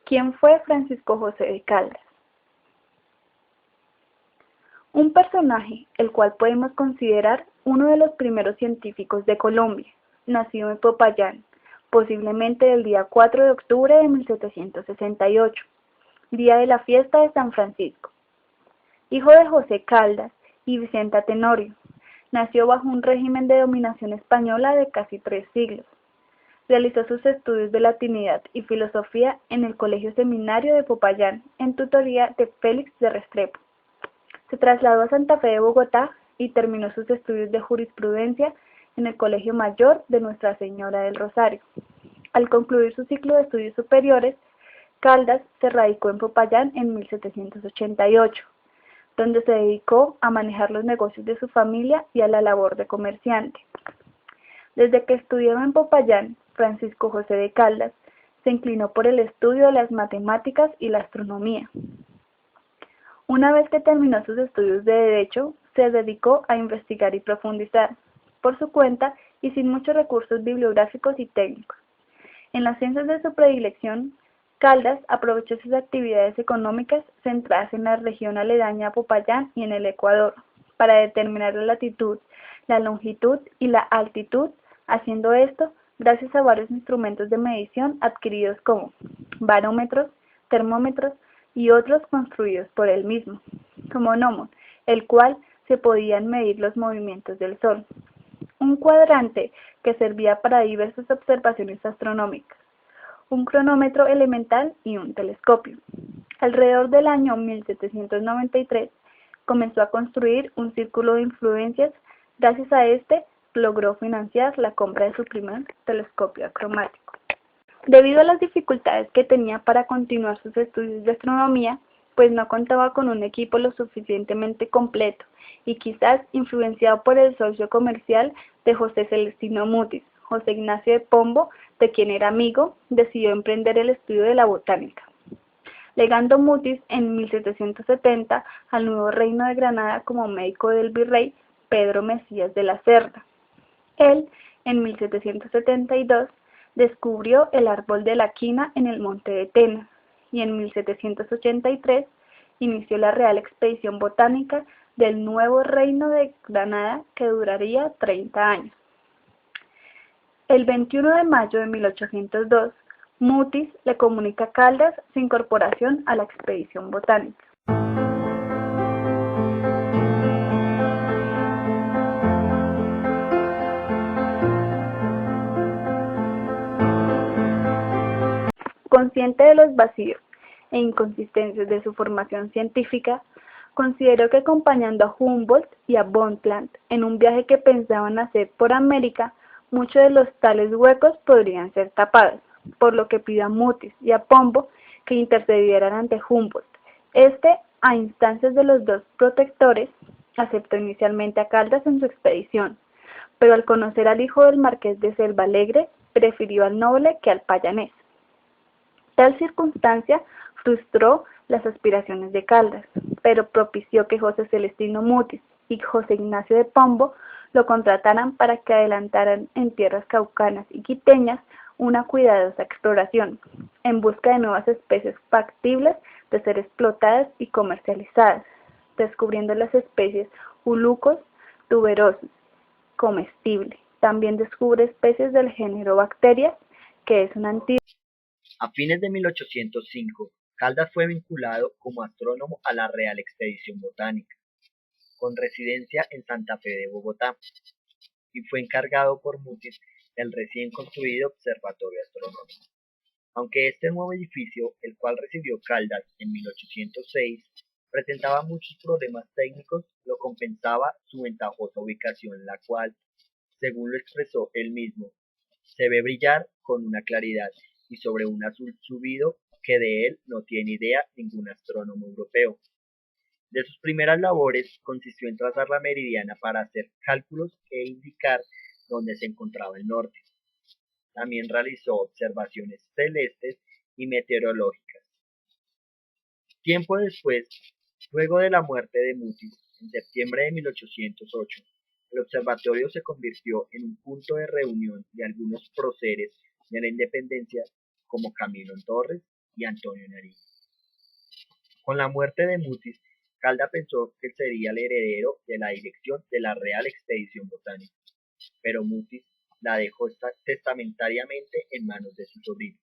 ¿Quién fue Francisco José de Caldas? Un personaje el cual podemos considerar uno de los primeros científicos de Colombia, nacido en Popayán, posiblemente el día 4 de octubre de 1768, día de la fiesta de San Francisco. Hijo de José Caldas y Vicenta Tenorio, nació bajo un régimen de dominación española de casi 3 siglos. Realizó sus estudios de latinidad y filosofía en el Colegio Seminario de Popayán, en tutoría de Félix de Restrepo. Se trasladó a Santa Fe de Bogotá y terminó sus estudios de jurisprudencia en el Colegio Mayor de Nuestra Señora del Rosario. Al concluir su ciclo de estudios superiores, Caldas se radicó en Popayán en 1788, donde se dedicó a manejar los negocios de su familia y a la labor de comerciante. Desde que estudiaba en Popayán, Francisco José de Caldas se inclinó por el estudio de las matemáticas y la astronomía. Una vez que terminó sus estudios de Derecho, se dedicó a investigar y profundizar, por su cuenta y sin muchos recursos bibliográficos y técnicos. En las ciencias de su predilección, Caldas aprovechó sus actividades económicas centradas en la región aledaña a Popayán y en el Ecuador, para determinar la latitud, la longitud y la altitud, haciendo esto gracias a varios instrumentos de medición adquiridos como barómetros, termómetros y otros construidos por él mismo, como gnomon, el cual se podían medir los movimientos del Sol, un cuadrante que servía para diversas observaciones astronómicas, un cronómetro elemental y un telescopio. Alrededor del año 1793 comenzó a construir un círculo de influencias. Gracias a este logró financiar la compra de su primer telescopio acromático. Debido a las dificultades que tenía para continuar sus estudios de astronomía, pues no contaba con un equipo lo suficientemente completo y quizás influenciado por el socio comercial de José Celestino Mutis, José Ignacio de Pombo, de quien era amigo, decidió emprender el estudio de la botánica, legando Mutis en 1770 al nuevo reino de Granada como médico del virrey Pedro Mesías de la Cerda. Él, en 1772, descubrió el árbol de la quina en el monte de Tena y en 1783 inició la Real Expedición Botánica del nuevo reino de Granada, que duraría 30 años. El 21 de mayo de 1802, Mutis le comunica a Caldas su incorporación a la expedición botánica. Consciente de los vacíos e inconsistencias de su formación científica, consideró que acompañando a Humboldt y a Bonpland en un viaje que pensaban hacer por América, muchos de los tales huecos podrían ser tapados, por lo que pidió a Mutis y a Pombo que intercedieran ante Humboldt. Este, a instancias de los dos protectores, aceptó inicialmente a Caldas en su expedición, pero al conocer al hijo del marqués de Selvalegre, prefirió al noble que al payanés. Tal circunstancia frustró las aspiraciones de Caldas, pero propició que José Celestino Mutis y José Ignacio de Pombo lo contrataran para que adelantaran en tierras caucanas y quiteñas una cuidadosa exploración, en busca de nuevas especies factibles de ser explotadas y comercializadas, descubriendo las especies ulucos tuberosos, comestible. También descubre especies del género Bacterias, que es un antídoto. A fines de 1805, Caldas fue vinculado como astrónomo a la Real Expedición Botánica, con residencia en Santa Fe de Bogotá, y fue encargado por Mutis del recién construido Observatorio Astronómico. Aunque este nuevo edificio, el cual recibió Caldas en 1806, presentaba muchos problemas técnicos, lo compensaba su ventajosa ubicación, la cual, según lo expresó él mismo, se ve brillar con una claridad y sobre un azul subido que de él no tiene idea ningún astrónomo europeo. De sus primeras labores consistió en trazar la meridiana para hacer cálculos e indicar dónde se encontraba el norte. También realizó observaciones celestes y meteorológicas. Tiempo después, luego de la muerte de Mutis, en septiembre de 1808, el observatorio se convirtió en un punto de reunión de algunos próceres de la independencia como Camilo Torres, y Antonio Nariño. Con la muerte de Mutis, Caldas pensó que sería el heredero de la dirección de la Real Expedición Botánica, pero Mutis la dejó testamentariamente en manos de su sobrino.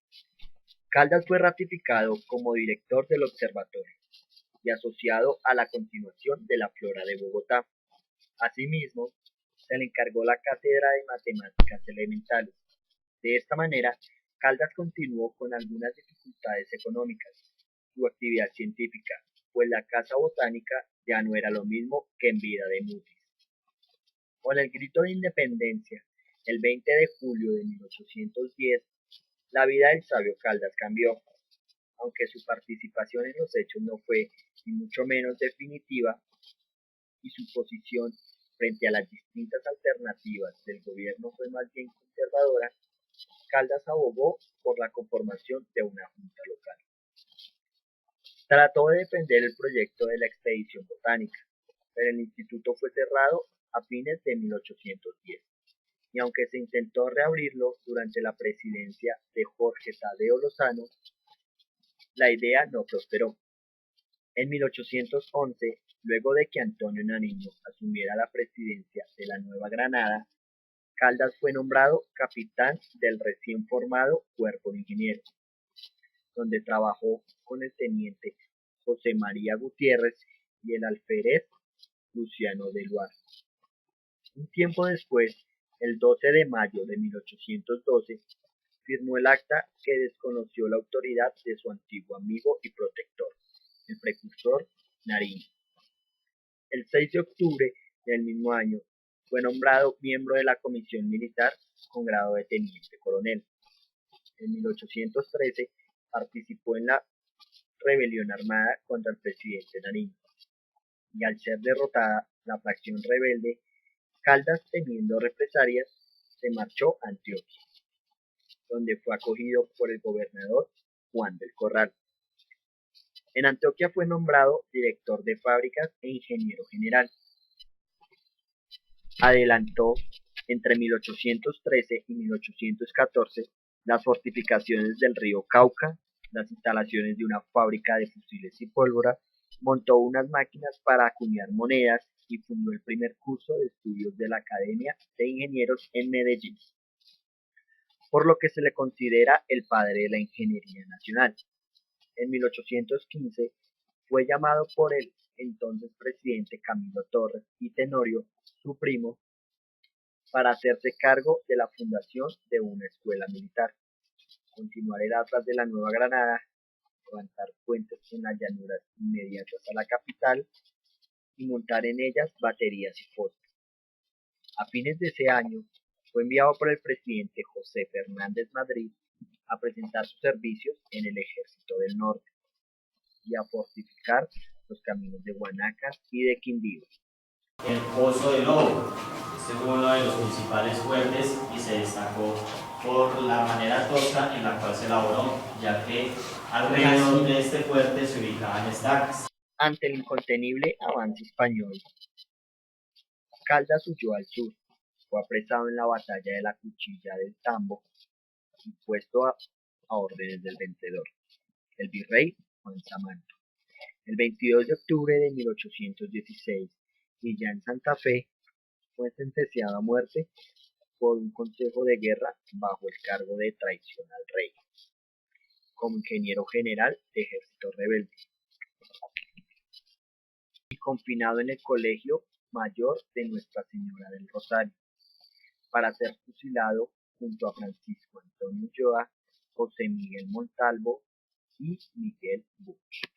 Caldas fue ratificado como director del observatorio y asociado a la continuación de la flora de Bogotá. Asimismo, se le encargó la cátedra de matemáticas elementales. De esta manera, Caldas continuó con algunas dificultades económicas su actividad científica, pues la Casa Botánica ya no era lo mismo que en vida de Mutis. Con el grito de independencia, el 20 de julio de 1810, la vida del sabio Caldas cambió, aunque su participación en los hechos no fue ni mucho menos definitiva, y su posición frente a las distintas alternativas del gobierno fue más bien conservadora. Caldas abogó por la conformación de una junta local. Trató de defender el proyecto de la expedición botánica, pero el instituto fue cerrado a fines de 1810, y aunque se intentó reabrirlo durante la presidencia de Jorge Tadeo Lozano, la idea no prosperó. En 1811, luego de que Antonio Nariño asumiera la presidencia de la Nueva Granada, Caldas fue nombrado capitán del recién formado Cuerpo de Ingenieros, donde trabajó con el teniente José María Gutiérrez y el alférez Luciano de Luar. Un tiempo después, el 12 de mayo de 1812, firmó el acta que desconoció la autoridad de su antiguo amigo y protector, el precursor Nariño. El 6 de octubre del mismo año fue nombrado miembro de la Comisión Militar con grado de teniente coronel. En 1813 participó en la rebelión armada contra el presidente Nariño, y al ser derrotada la facción rebelde, Caldas, temiendo represalias, se marchó a Antioquia, donde fue acogido por el gobernador Juan del Corral. En Antioquia fue nombrado director de fábricas e ingeniero general. Adelantó entre 1813 y 1814 las fortificaciones del río Cauca, las instalaciones de una fábrica de fusiles y pólvora, montó unas máquinas para acuñar monedas y fundó el primer curso de estudios de la Academia de Ingenieros en Medellín, por lo que se le considera el padre de la ingeniería nacional. En 1815 fue llamado por el entonces presidente Camilo Torres y Tenorio, su primo, para hacerse cargo de la fundación de una escuela militar, continuar el atlas de la Nueva Granada, levantar puentes en las llanuras inmediatas a la capital y montar en ellas baterías y postes. A fines de ese año fue enviado por el presidente José Fernández Madrid a presentar sus servicios en el Ejército del Norte y a fortificar los caminos de Guanacas y de Quindío. El Pozo del Lobo. Este fue uno de los principales fuertes y se destacó por la manera tosca en la cual se elaboró, ya que alrededor de este fuerte se ubicaban estacas. Ante el incontenible avance español, Caldas huyó al sur, fue apresado en la batalla de la Cuchilla del Tambo y puesto a órdenes del vencedor, el virrey Juan Samantha. El 22 de octubre de 1816, y ya en Santa Fe, fue sentenciado a muerte por un consejo de guerra bajo el cargo de traición al rey, como ingeniero general de ejército rebelde, y confinado en el Colegio Mayor de Nuestra Señora del Rosario, para ser fusilado junto a Francisco Antonio Ulloa, José Miguel Montalvo y Miguel Buch.